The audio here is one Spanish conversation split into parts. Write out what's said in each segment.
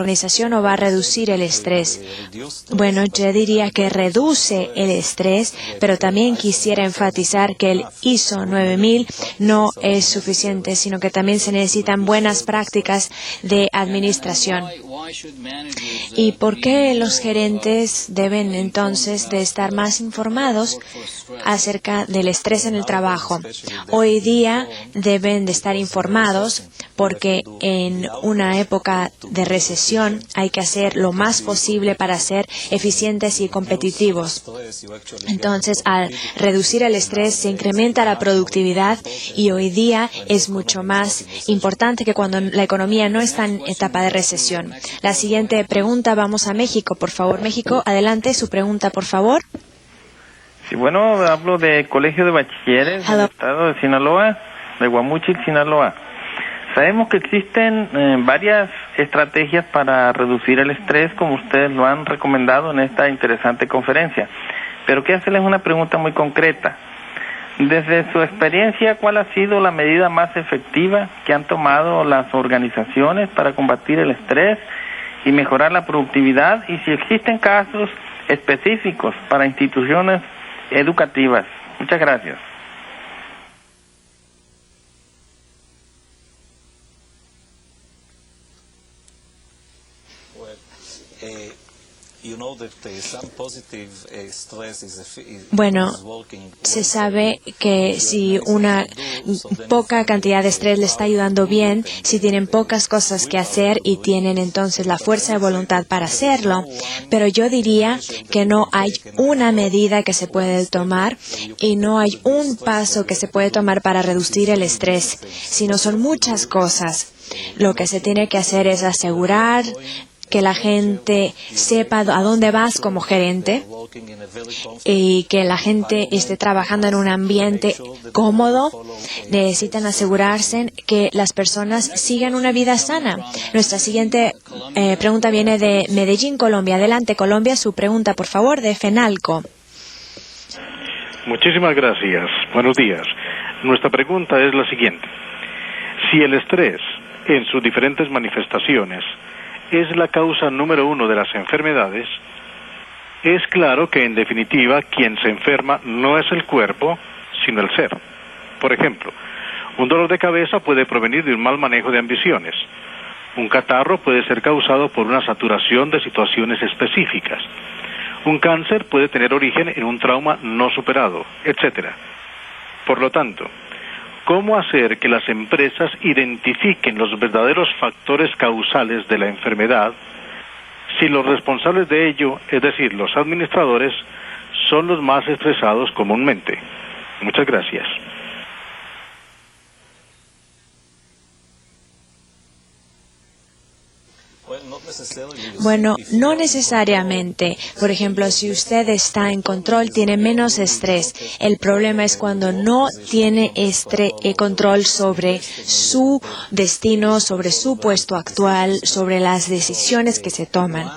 organización o va a reducir el estrés? Bueno, yo diría que reduce el estrés, pero también quisiera enfatizar que el ISO 9000 no es suficiente, sino que también se necesitan buenas prácticas de administración. ¿Y por qué los gerentes deben entonces de estar más informados acerca del estrés en el trabajo? Hoy día deben de estar informados porque en una época de recesión hay que hacer lo más posible para ser eficientes y competitivos. Entonces, al reducir el estrés se incrementa la productividad y hoy día es mucho más importante que cuando la economía no está en etapa de recesión. La siguiente pregunta, vamos a México, por favor. México, adelante, su pregunta, por favor. Sí, bueno, hablo de Colegio de Bachilleres del estado de Sinaloa, de Guamúchil, Sinaloa. Sabemos que existen varias estrategias para reducir el estrés, como ustedes lo han recomendado en esta interesante conferencia. Pero quiero hacerles una pregunta muy concreta. Desde su experiencia, ¿cuál ha sido la medida más efectiva que han tomado las organizaciones para combatir el estrés y mejorar la productividad? Y si existen casos específicos para instituciones educativas. Muchas gracias. Bueno, se sabe que si una poca cantidad de estrés le está ayudando bien, si tienen pocas cosas que hacer y tienen entonces la fuerza de voluntad para hacerlo, pero yo diría que no hay una medida que se puede tomar y no hay un paso que se puede tomar para reducir el estrés, sino son muchas cosas. Lo que se tiene que hacer es asegurar que la gente sepa a dónde vas como gerente y que la gente esté trabajando en un ambiente cómodo. Necesitan asegurarse que las personas sigan una vida sana. Nuestra siguiente pregunta viene de Medellín, Colombia. Adelante, Colombia, su pregunta, por favor, de FENALCO. Muchísimas gracias. Buenos días. Nuestra pregunta es la siguiente. Si el estrés, en sus diferentes manifestaciones, es la causa número 1 de las enfermedades, es claro que en definitiva quien se enferma no es el cuerpo, sino el ser. Por ejemplo, un dolor de cabeza puede provenir de un mal manejo de ambiciones. Un catarro puede ser causado por una saturación de situaciones específicas. Un cáncer puede tener origen en un trauma no superado, etc. Por lo tanto, ¿cómo hacer que las empresas identifiquen los verdaderos factores causales de la enfermedad si los responsables de ello, es decir, los administradores, son los más estresados comúnmente? Muchas gracias. Bueno, no necesariamente. Por ejemplo, si usted está en control, tiene menos estrés. El problema es cuando no tiene control sobre su destino, sobre su puesto actual, sobre las decisiones que se toman.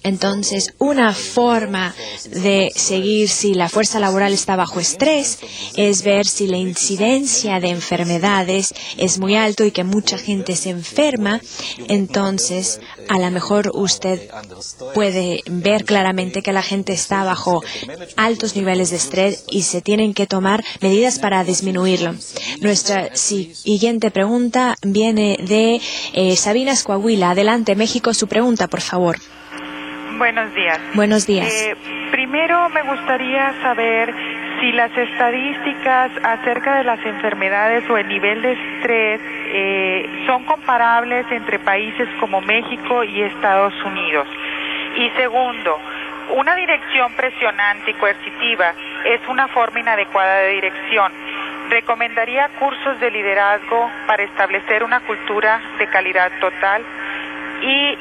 Entonces, una forma de seguir si la fuerza laboral está bajo estrés es ver si la incidencia de enfermedades es muy alto y que mucha gente se enferma. Entonces, a lo mejor usted puede ver claramente que la gente está bajo altos niveles de estrés y se tienen que tomar medidas para disminuirlo. Nuestra siguiente pregunta viene de Sabinas, Coahuila. Adelante, México, su pregunta, por favor. Buenos días. Buenos días. Primero me gustaría saber si las estadísticas acerca de las enfermedades o el nivel de estrés son comparables entre países como México y Estados Unidos. Y segundo, una dirección presionante y coercitiva es una forma inadecuada de dirección. ¿Recomendaría cursos de liderazgo para establecer una cultura de calidad total? Y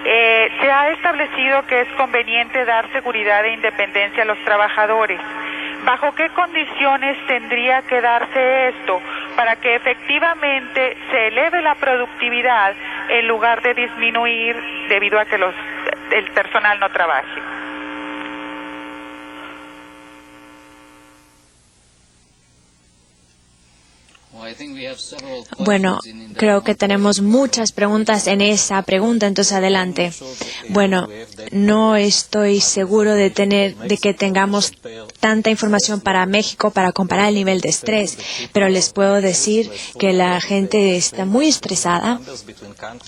se ha establecido que es conveniente dar seguridad e independencia a los trabajadores. ¿Bajo qué condiciones tendría que darse esto para que efectivamente se eleve la productividad en lugar de disminuir debido a que el personal no trabaje? Bueno, creo que tenemos muchas preguntas en esa pregunta, entonces adelante. Bueno, no estoy seguro de que tengamos tanta información para México para comparar el nivel de estrés, pero les puedo decir que la gente está muy estresada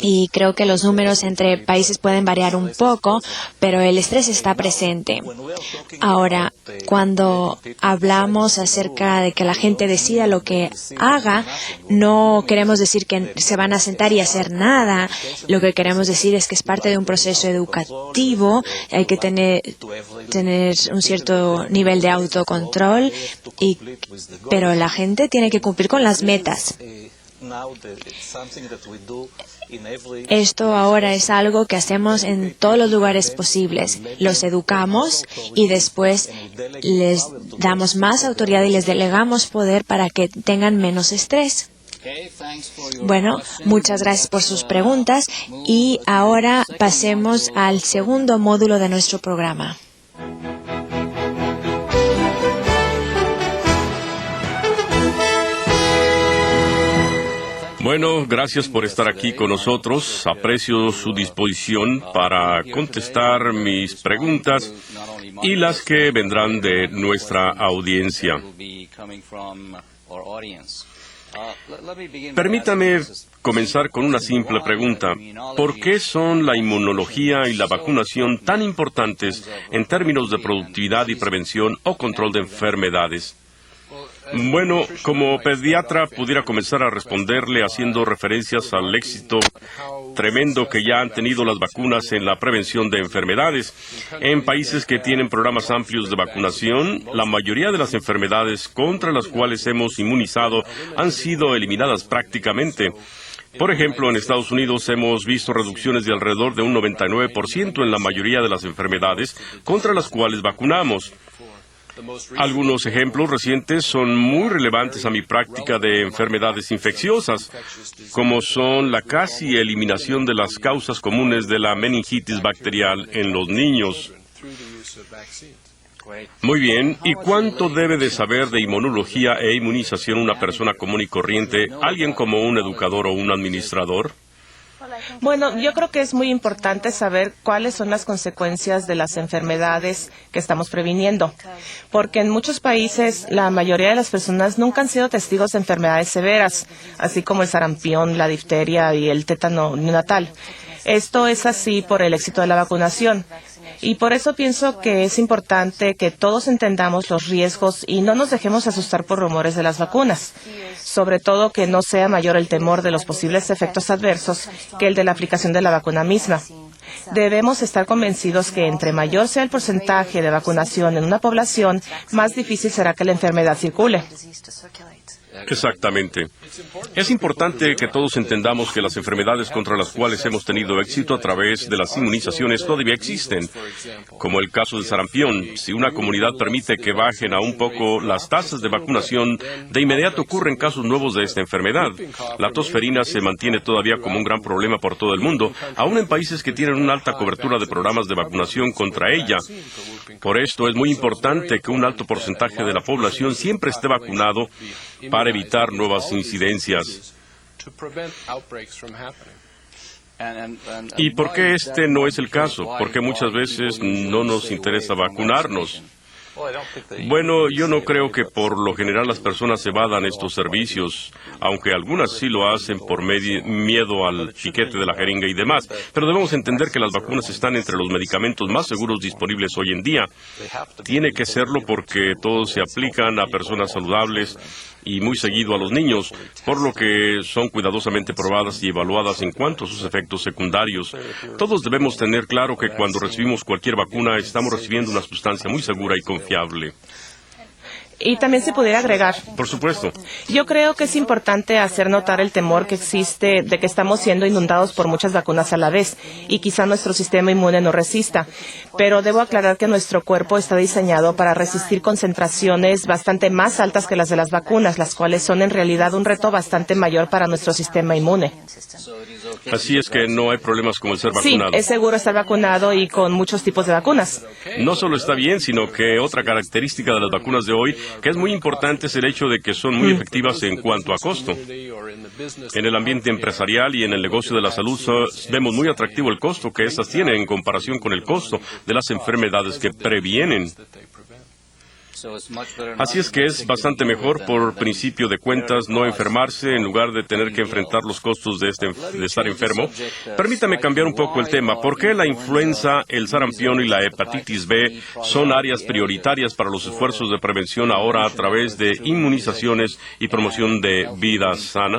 y creo que los números entre países pueden variar un poco, pero el estrés está presente. Ahora, cuando hablamos acerca de que la gente decida lo que haga, no queremos decir que se van a sentar y hacer nada. Lo que queremos decir es que es parte de un proceso educativo. Hay que tener un cierto nivel de autocontrol, pero la gente tiene que cumplir con las metas. Esto ahora es algo que hacemos en todos los lugares posibles. Los educamos y después les damos más autoridad y les delegamos poder para que tengan menos estrés. Bueno, muchas gracias por sus preguntas y ahora pasemos al segundo módulo de nuestro programa. Bueno, gracias por estar aquí con nosotros. Aprecio su disposición para contestar mis preguntas y las que vendrán de nuestra audiencia. Permítame comenzar con una simple pregunta. ¿Por qué son la inmunología y la vacunación tan importantes en términos de productividad y prevención o control de enfermedades? Bueno, como pediatra pudiera comenzar a responderle haciendo referencias al éxito tremendo que ya han tenido las vacunas en la prevención de enfermedades. En países que tienen programas amplios de vacunación, la mayoría de las enfermedades contra las cuales hemos inmunizado han sido eliminadas prácticamente. Por ejemplo, en Estados Unidos hemos visto reducciones de alrededor de un 99% en la mayoría de las enfermedades contra las cuales vacunamos. Algunos ejemplos recientes son muy relevantes a mi práctica de enfermedades infecciosas, como son la casi eliminación de las causas comunes de la meningitis bacterial en los niños. Muy bien, ¿y cuánto debe de saber de inmunología e inmunización una persona común y corriente, alguien como un educador o un administrador? Bueno, yo creo que es muy importante saber cuáles son las consecuencias de las enfermedades que estamos previniendo, porque en muchos países la mayoría de las personas nunca han sido testigos de enfermedades severas, así como el sarampión, la difteria y el tétano neonatal. Esto es así por el éxito de la vacunación. Y por eso pienso que es importante que todos entendamos los riesgos y no nos dejemos asustar por rumores de las vacunas. Sobre todo que no sea mayor el temor de los posibles efectos adversos que el de la aplicación de la vacuna misma. Debemos estar convencidos que entre mayor sea el porcentaje de vacunación en una población, más difícil será que la enfermedad circule. Exactamente. Es importante que todos entendamos que las enfermedades contra las cuales hemos tenido éxito a través de las inmunizaciones todavía existen, como el caso del sarampión. Si una comunidad permite que bajen a un poco las tasas de vacunación, de inmediato ocurren casos nuevos de esta enfermedad. La tosferina se mantiene todavía como un gran problema por todo el mundo, aún en países que tienen una alta cobertura de programas de vacunación contra ella. Por esto es muy importante que un alto porcentaje de la población siempre esté vacunado para evitar nuevas incidencias. ¿Y por qué este no es el caso? Porque muchas veces no nos interesa vacunarnos. Bueno, yo no creo que por lo general las personas evadan estos servicios, aunque algunas sí lo hacen por miedo al piquete de la jeringa y demás. Pero debemos entender que las vacunas están entre los medicamentos más seguros disponibles hoy en día. Tiene que serlo porque todos se aplican a personas saludables y muy seguido a los niños, por lo que son cuidadosamente probadas y evaluadas en cuanto a sus efectos secundarios. Todos debemos tener claro que cuando recibimos cualquier vacuna estamos recibiendo una sustancia muy segura y confiable. Y también se pudiera agregar. Por supuesto. Yo creo que es importante hacer notar el temor que existe de que estamos siendo inundados por muchas vacunas a la vez y quizá nuestro sistema inmune no resista. Pero debo aclarar que nuestro cuerpo está diseñado para resistir concentraciones bastante más altas que las de las vacunas, las cuales son en realidad un reto bastante mayor para nuestro sistema inmune. Así es que no hay problemas con el ser vacunado. Sí, es seguro estar vacunado y con muchos tipos de vacunas. No solo está bien, sino que otra característica de las vacunas de hoy que es muy importante es el hecho de que son muy efectivas en cuanto a costo. En el ambiente empresarial y en el negocio de la salud vemos muy atractivo el costo que estas tienen en comparación con el costo de las enfermedades que previenen. Así es que es bastante mejor, por principio de cuentas, no enfermarse en lugar de tener que enfrentar los costos de estar enfermo. Permítame cambiar un poco el tema. ¿Por qué la influenza, el sarampión y la hepatitis B son áreas prioritarias para los esfuerzos de prevención ahora a través de inmunizaciones y promoción de vida sana?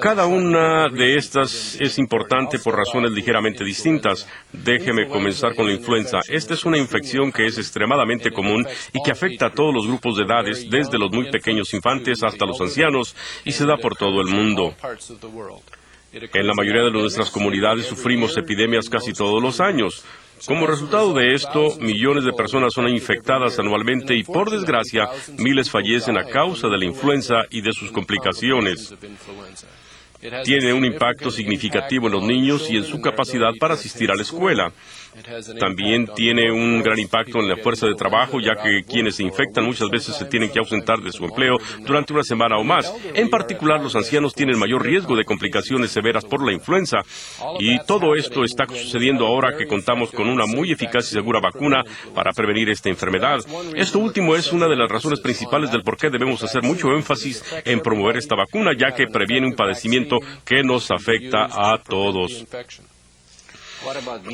Cada una de estas es importante por razones ligeramente distintas. Déjeme comenzar con la influenza. Esta es una infección que es extremadamente común y que afecta a todos los grupos de edades, desde los muy pequeños infantes hasta los ancianos, y se da por todo el mundo. En la mayoría de nuestras comunidades sufrimos epidemias casi todos los años. Como resultado de esto, millones de personas son infectadas anualmente y, por desgracia, miles fallecen a causa de la influenza y de sus complicaciones. Tiene un impacto significativo en los niños y en su capacidad para asistir a la escuela. También tiene un gran impacto en la fuerza de trabajo, ya que quienes se infectan muchas veces se tienen que ausentar de su empleo durante una semana o más. En particular, los ancianos tienen mayor riesgo de complicaciones severas por la influenza. Y todo esto está sucediendo ahora que contamos con una muy eficaz y segura vacuna para prevenir esta enfermedad. Esto último es una de las razones principales del por qué debemos hacer mucho énfasis en promover esta vacuna, ya que previene un padecimiento que nos afecta a todos.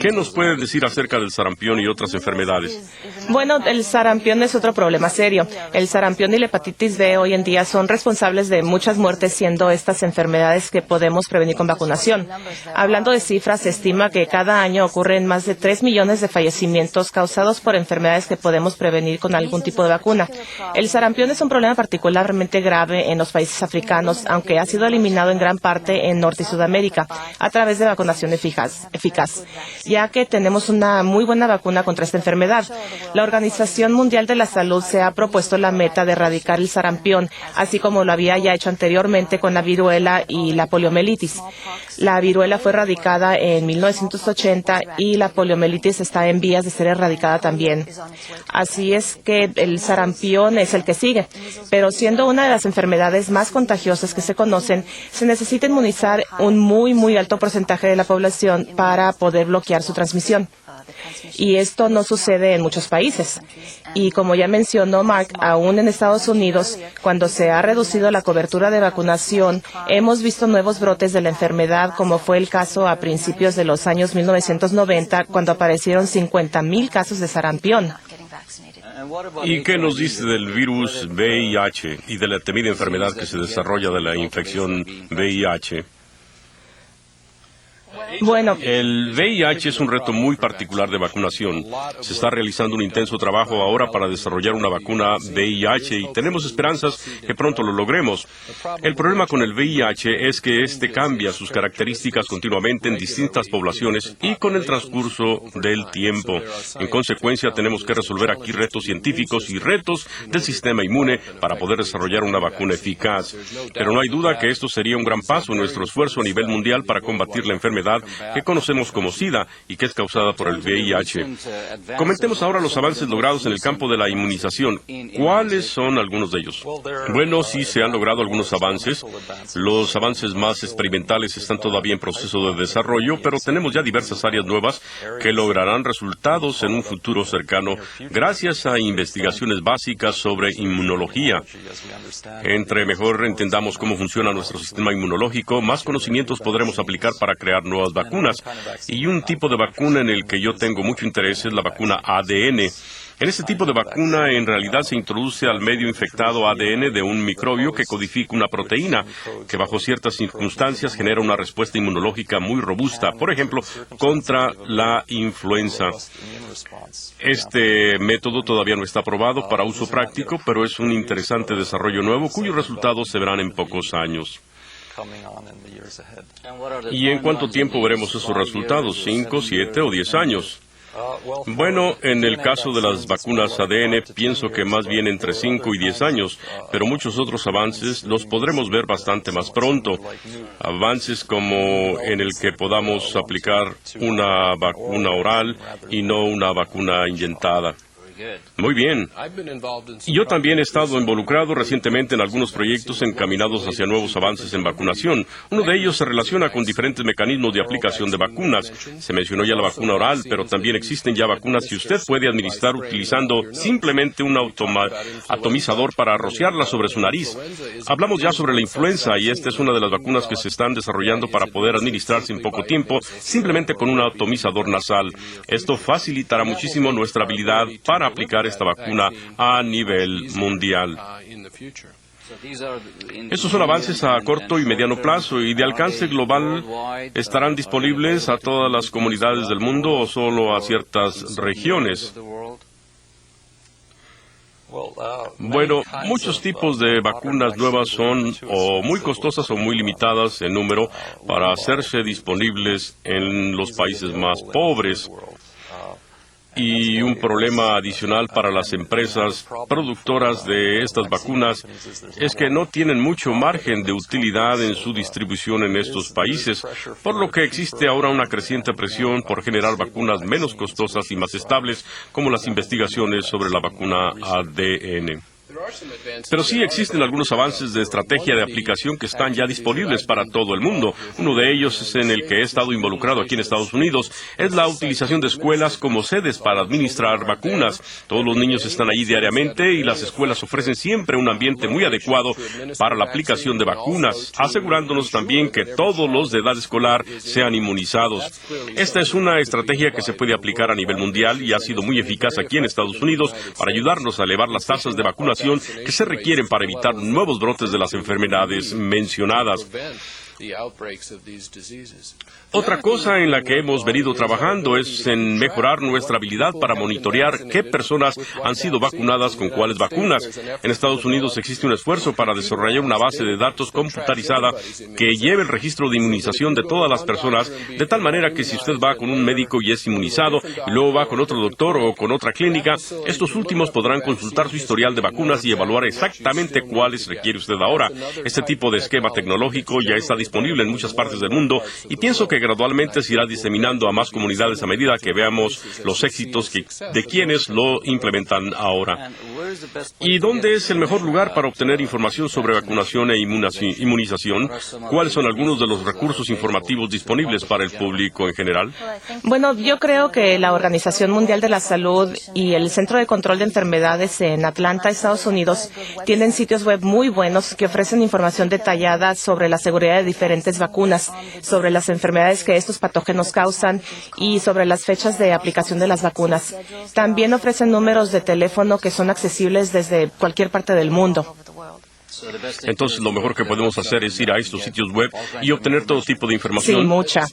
¿Qué nos puede decir acerca del sarampión y otras enfermedades? Bueno, el sarampión es otro problema serio. El sarampión y la hepatitis B hoy en día son responsables de muchas muertes, siendo estas enfermedades que podemos prevenir con vacunación. Hablando de cifras, se estima que cada año ocurren más de 3 millones de fallecimientos causados por enfermedades que podemos prevenir con algún tipo de vacuna. El sarampión es un problema particularmente grave en los países africanos, aunque ha sido eliminado en gran parte en Norte y Sudamérica a través de vacunación eficaz, ya que tenemos una muy buena vacuna contra esta enfermedad. La Organización Mundial de la Salud se ha propuesto la meta de erradicar el sarampión, así como lo había ya hecho anteriormente con la viruela y la poliomielitis. La viruela fue erradicada en 1980 y la poliomielitis está en vías de ser erradicada también. Así es que el sarampión es el que sigue, pero siendo una de las enfermedades más contagiosas que se conocen, se necesita inmunizar un muy alto porcentaje de la población para poder bloquear su transmisión. Y esto no sucede en muchos países. Y como ya mencionó Mark, aún en Estados Unidos, cuando se ha reducido la cobertura de vacunación, hemos visto nuevos brotes de la enfermedad, como fue el caso a principios de los años 1990, cuando aparecieron 50,000 casos de sarampión. ¿Y qué nos dice del virus VIH y de la temida enfermedad que se desarrolla de la infección VIH? Bueno, el VIH es un reto muy particular de vacunación. Se está realizando un intenso trabajo ahora para desarrollar una vacuna VIH y tenemos esperanzas que pronto lo logremos. El problema con el VIH es que este cambia sus características continuamente en distintas poblaciones y con el transcurso del tiempo. En consecuencia, tenemos que resolver aquí retos científicos y retos del sistema inmune para poder desarrollar una vacuna eficaz. Pero no hay duda que esto sería un gran paso en nuestro esfuerzo a nivel mundial para combatir la enfermedad que conocemos como SIDA y que es causada por el VIH. Comentemos ahora los avances logrados en el campo de la inmunización. ¿Cuáles son algunos de ellos? Bueno, sí se han logrado algunos avances. Los avances más experimentales están todavía en proceso de desarrollo, pero tenemos ya diversas áreas nuevas que lograrán resultados en un futuro cercano gracias a investigaciones básicas sobre inmunología. Entre mejor entendamos cómo funciona nuestro sistema inmunológico, más conocimientos podremos aplicar para crear nuevas vacunas. Y un tipo de vacuna en el que yo tengo mucho interés es la vacuna ADN. En este tipo de vacuna, en realidad, se introduce al medio infectado ADN de un microbio que codifica una proteína que, bajo ciertas circunstancias, genera una respuesta inmunológica muy robusta, por ejemplo, contra la influenza. Este método todavía no está aprobado para uso práctico, pero es un interesante desarrollo nuevo cuyos resultados se verán en pocos años. ¿Y en cuánto tiempo veremos esos resultados? ¿5, 7 o 10 años? Bueno, en el caso de las vacunas ADN, pienso que más bien entre 5 y 10 años, pero muchos otros avances los podremos ver bastante más pronto. Avances como en el que podamos aplicar una vacuna oral y no una vacuna inyectada. Muy bien. Yo también he estado involucrado recientemente en algunos proyectos encaminados hacia nuevos avances en vacunación. Uno de ellos se relaciona con diferentes mecanismos de aplicación de vacunas. Se mencionó ya la vacuna oral, pero también existen ya vacunas que usted puede administrar utilizando simplemente un atomizador para rociarla sobre su nariz. Hablamos ya sobre la influenza y esta es una de las vacunas que se están desarrollando para poder administrarse en poco tiempo, simplemente con un atomizador nasal. Esto facilitará muchísimo nuestra habilidad para aplicar esta vacuna a nivel mundial. Estos son avances a corto y mediano plazo y de alcance global. ¿Estarán disponibles a todas las comunidades del mundo o solo a ciertas regiones? Bueno, muchos tipos de vacunas nuevas son o muy costosas o muy limitadas en número para hacerse disponibles en los países más pobres. Y un problema adicional para las empresas productoras de estas vacunas es que no tienen mucho margen de utilidad en su distribución en estos países, por lo que existe ahora una creciente presión por generar vacunas menos costosas y más estables, como las investigaciones sobre la vacuna ADN. Pero sí existen algunos avances de estrategia de aplicación que están ya disponibles para todo el mundo. Uno de ellos es en el que he estado involucrado aquí en Estados Unidos. Es la utilización de escuelas como sedes para administrar vacunas. Todos los niños están allí diariamente y las escuelas ofrecen siempre un ambiente muy adecuado para la aplicación de vacunas, asegurándonos también que todos los de edad escolar sean inmunizados. Esta es una estrategia que se puede aplicar a nivel mundial y ha sido muy eficaz aquí en Estados Unidos para ayudarnos a elevar las tasas de vacunación que se requieren para evitar nuevos brotes de las enfermedades mencionadas. Otra cosa en la que hemos venido trabajando es en mejorar nuestra habilidad para monitorear qué personas han sido vacunadas con cuáles vacunas. En Estados Unidos existe un esfuerzo para desarrollar una base de datos computarizada que lleve el registro de inmunización de todas las personas, de tal manera que si usted va con un médico y es inmunizado, y luego va con otro doctor o con otra clínica, estos últimos podrán consultar su historial de vacunas y evaluar exactamente cuáles requiere usted ahora. Este tipo de esquema tecnológico ya está disponible en muchas partes del mundo y pienso que gradualmente se irá diseminando a más comunidades a medida que veamos los éxitos de quienes lo implementan ahora. ¿Y dónde es el mejor lugar para obtener información sobre vacunación e inmunización? ¿Cuáles son algunos de los recursos informativos disponibles para el público en general? Bueno, yo creo que la Organización Mundial de la Salud y el Centro de Control de Enfermedades en Atlanta, Estados Unidos, tienen sitios web muy buenos que ofrecen información detallada sobre la seguridad de diferentes vacunas, sobre las enfermedades que estos patógenos causan y sobre las fechas de aplicación de las vacunas. También ofrecen números de teléfono que son accesibles desde cualquier parte del mundo. Entonces, lo mejor que podemos hacer es ir a estos sitios web y obtener todo tipo de información. Sí, mucha.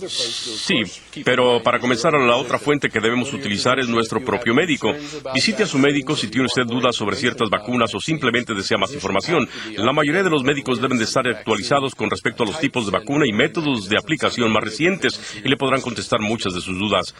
Sí, pero para comenzar, la otra fuente que debemos utilizar es nuestro propio médico. Visite a su médico si tiene usted dudas sobre ciertas vacunas o simplemente desea más información. La mayoría de los médicos deben de estar actualizados con respecto a los tipos de vacuna y métodos de aplicación más recientes y le podrán contestar muchas de sus dudas.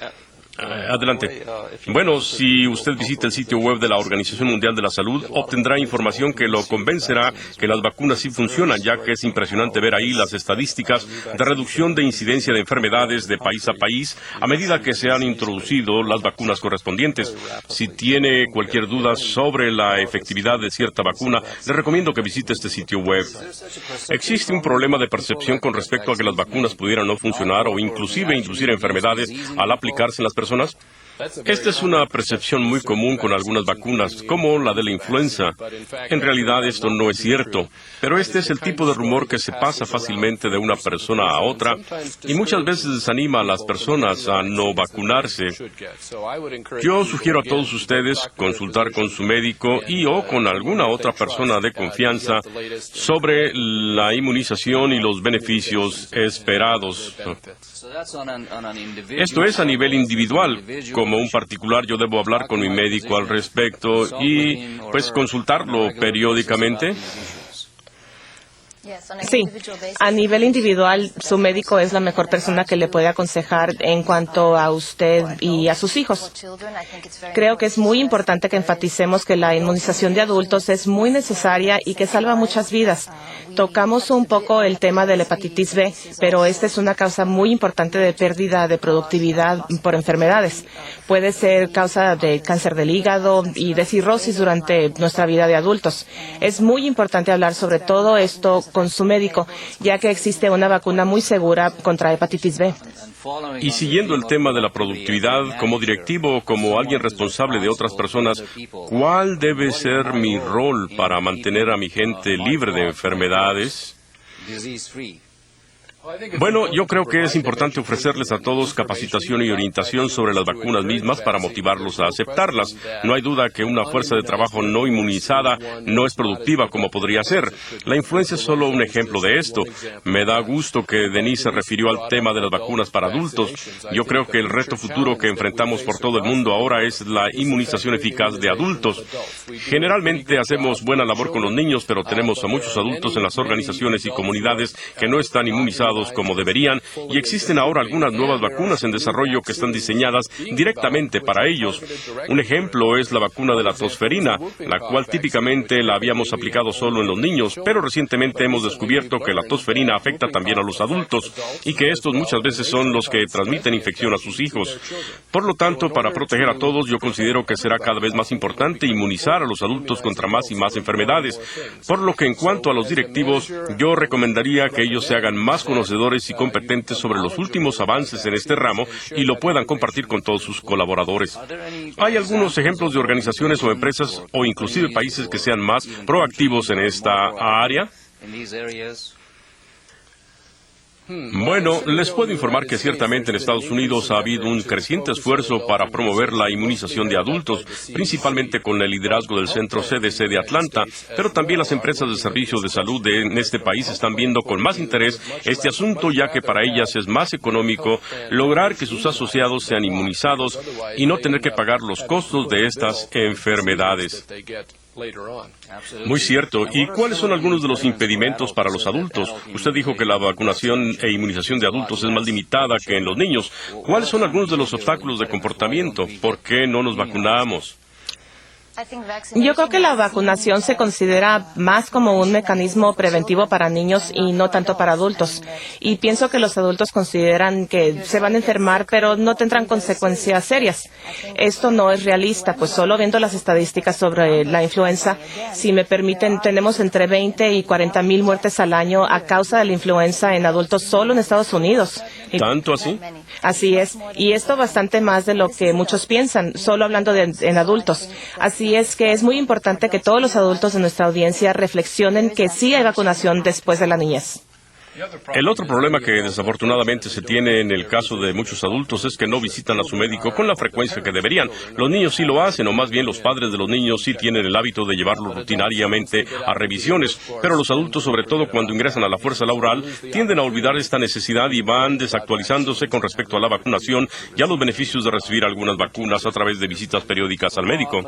Adelante. Bueno, si usted visita el sitio web de la Organización Mundial de la Salud, obtendrá información que lo convencerá que las vacunas sí funcionan, ya que es impresionante ver ahí las estadísticas de reducción de incidencia de enfermedades de país a país a medida que se han introducido las vacunas correspondientes. Si tiene cualquier duda sobre la efectividad de cierta vacuna, le recomiendo que visite este sitio web. Existe un problema de percepción con respecto a que las vacunas pudieran no funcionar o inclusive inducir enfermedades al aplicarse en las personas. Esta es una percepción muy común con algunas vacunas, como la de la influenza. En realidad esto no es cierto, pero este es el tipo de rumor que se pasa fácilmente de una persona a otra y muchas veces desanima a las personas a no vacunarse. Yo sugiero a todos ustedes consultar con su médico y o con alguna otra persona de confianza sobre la inmunización y los beneficios esperados. Esto es a nivel individual. Como un particular, yo debo hablar con mi médico al respecto y, pues, consultarlo periódicamente. Sí, a nivel individual, su médico es la mejor persona que le puede aconsejar en cuanto a usted y a sus hijos. Creo que es muy importante que enfaticemos que la inmunización de adultos es muy necesaria y que salva muchas vidas. Tocamos un poco el tema de la hepatitis B, pero esta es una causa muy importante de pérdida de productividad por enfermedades. Puede ser causa de cáncer del hígado y de cirrosis durante nuestra vida de adultos. Es muy importante hablar sobre todo esto con su médico, ya que existe una vacuna muy segura contra hepatitis B. Y siguiendo el tema de la productividad, como directivo o como alguien responsable de otras personas, ¿cuál debe ser mi rol para mantener a mi gente libre de enfermedades? Bueno, yo creo que es importante ofrecerles a todos capacitación y orientación sobre las vacunas mismas para motivarlos a aceptarlas. No hay duda que una fuerza de trabajo no inmunizada no es productiva como podría ser. La influenza es solo un ejemplo de esto. Me da gusto que Denise se refirió al tema de las vacunas para adultos. Yo creo que el reto futuro que enfrentamos por todo el mundo ahora es la inmunización eficaz de adultos. Generalmente hacemos buena labor con los niños, pero tenemos a muchos adultos en las organizaciones y comunidades que no están inmunizados como deberían, y existen ahora algunas nuevas vacunas en desarrollo que están diseñadas directamente para ellos. Un ejemplo es la vacuna de la tosferina, la cual típicamente la habíamos aplicado solo en los niños, pero recientemente hemos descubierto que la tosferina afecta también a los adultos, y que estos muchas veces son los que transmiten infección a sus hijos. Por lo tanto, para proteger a todos, yo considero que será cada vez más importante inmunizar a los adultos contra más y más enfermedades, por lo que en cuanto a los directivos, yo recomendaría que ellos se hagan más conocedores y competentes sobre los últimos avances en este ramo y lo puedan compartir con todos sus colaboradores. ¿Hay algunos ejemplos de organizaciones o empresas o inclusive países que sean más proactivos en esta área? Bueno, les puedo informar que ciertamente en Estados Unidos ha habido un creciente esfuerzo para promover la inmunización de adultos, principalmente con el liderazgo del Centro CDC de Atlanta, pero también las empresas de servicio de salud en este país están viendo con más interés este asunto, ya que para ellas es más económico lograr que sus asociados sean inmunizados y no tener que pagar los costos de estas enfermedades. Muy cierto. ¿Y cuáles son algunos de los impedimentos para los adultos? Usted dijo que la vacunación e inmunización de adultos es más limitada que en los niños. ¿Cuáles son algunos de los obstáculos de comportamiento? ¿Por qué no nos vacunamos? Yo creo que la vacunación se considera más como un mecanismo preventivo para niños y no tanto para adultos. Y pienso que los adultos consideran que se van a enfermar, pero no tendrán consecuencias serias. Esto no es realista, pues solo viendo las estadísticas sobre la influenza, si me permiten, tenemos entre 20 y 40 mil muertes al año a causa de la influenza en adultos solo en Estados Unidos. ¿Tanto así? Así es, y esto bastante más de lo que muchos piensan, solo hablando en adultos. Así es que es muy importante que todos los adultos de nuestra audiencia reflexionen que sí hay vacunación después de la niñez. El otro problema que desafortunadamente se tiene en el caso de muchos adultos es que no visitan a su médico con la frecuencia que deberían. Los niños sí lo hacen, o más bien los padres de los niños sí tienen el hábito de llevarlos rutinariamente a revisiones, pero los adultos, sobre todo cuando ingresan a la fuerza laboral, tienden a olvidar esta necesidad y van desactualizándose con respecto a la vacunación y a los beneficios de recibir algunas vacunas a través de visitas periódicas al médico.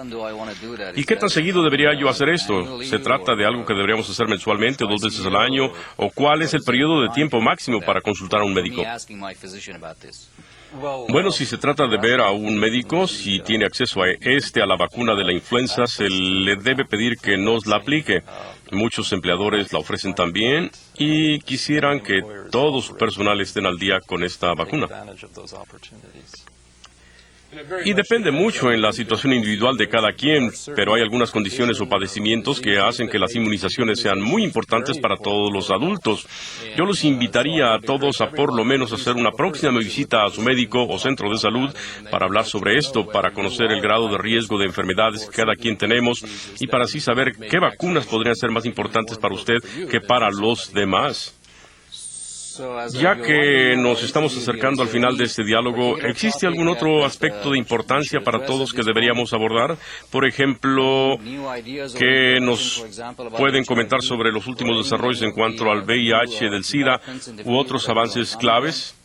¿Y qué tan seguido debería yo hacer esto? ¿Se trata de algo que deberíamos hacer mensualmente o 2 veces al año? ¿O cuál es el periodo de tiempo máximo para consultar a un médico? Bueno, si se trata de ver a un médico, si tiene acceso a la vacuna de la influenza, se le debe pedir que nos la aplique. Muchos empleadores la ofrecen también y quisieran que todo su personal estén al día con esta vacuna. Y depende mucho en la situación individual de cada quien, pero hay algunas condiciones o padecimientos que hacen que las inmunizaciones sean muy importantes para todos los adultos. Yo los invitaría a todos a por lo menos hacer una próxima visita a su médico o centro de salud para hablar sobre esto, para conocer el grado de riesgo de enfermedades que cada quien tenemos y para así saber qué vacunas podrían ser más importantes para usted que para los demás. Ya que nos estamos acercando al final de este diálogo, ¿existe algún otro aspecto de importancia para todos que deberíamos abordar? Por ejemplo, ¿qué nos pueden comentar sobre los últimos desarrollos en cuanto al VIH del SIDA u otros avances claves?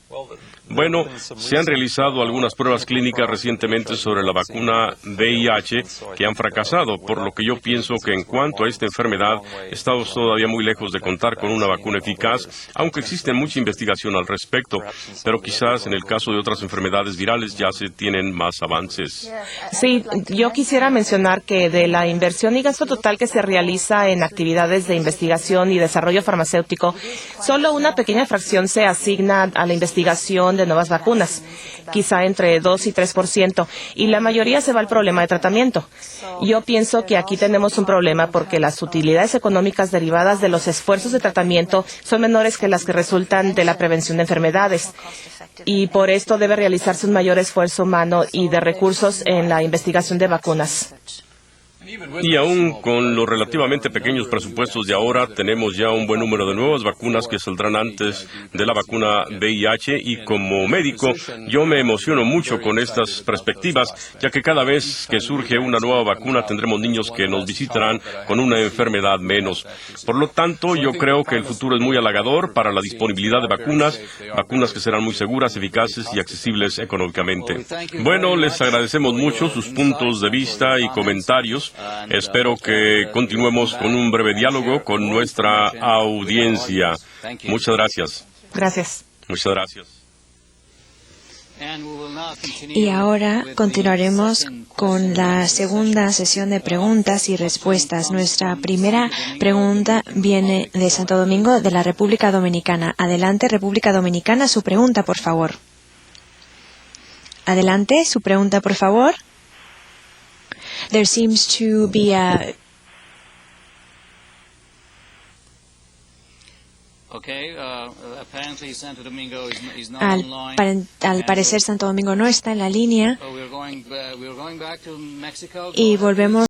Bueno, se han realizado algunas pruebas clínicas recientemente sobre la vacuna VIH que han fracasado, por lo que yo pienso que en cuanto a esta enfermedad, estamos todavía muy lejos de contar con una vacuna eficaz, aunque existe mucha investigación al respecto, pero quizás en el caso de otras enfermedades virales ya se tienen más avances. Sí, yo quisiera mencionar que de la inversión y gasto total que se realiza en actividades de investigación y desarrollo farmacéutico, solo una pequeña fracción se asigna a la investigación de nuevas vacunas, quizá entre 2 y 3%, y la mayoría se va al problema de tratamiento. Yo pienso que aquí tenemos un problema porque las utilidades económicas derivadas de los esfuerzos de tratamiento son menores que las que resultan de la prevención de enfermedades. Y por esto debe realizarse un mayor esfuerzo humano y de recursos en la investigación de vacunas. Y aún con los relativamente pequeños presupuestos de ahora, tenemos ya un buen número de nuevas vacunas que saldrán antes de la vacuna VIH, y como médico yo me emociono mucho con estas perspectivas, ya que cada vez que surge una nueva vacuna tendremos niños que nos visitarán con una enfermedad menos. Por lo tanto, yo creo que el futuro es muy halagador para la disponibilidad de vacunas que serán muy seguras, eficaces y accesibles económicamente. Bueno, les agradecemos mucho sus puntos de vista y comentarios. Espero que continuemos con un breve diálogo con nuestra audiencia. Muchas gracias. Gracias. Muchas gracias. Y ahora continuaremos con la segunda sesión de preguntas y respuestas. Nuestra primera pregunta viene de Santo Domingo, de la República Dominicana. Adelante, República Dominicana, su pregunta, por favor. Adelante, su pregunta, por favor. There seems to be al parecer Santo Domingo no está en la línea y volvemos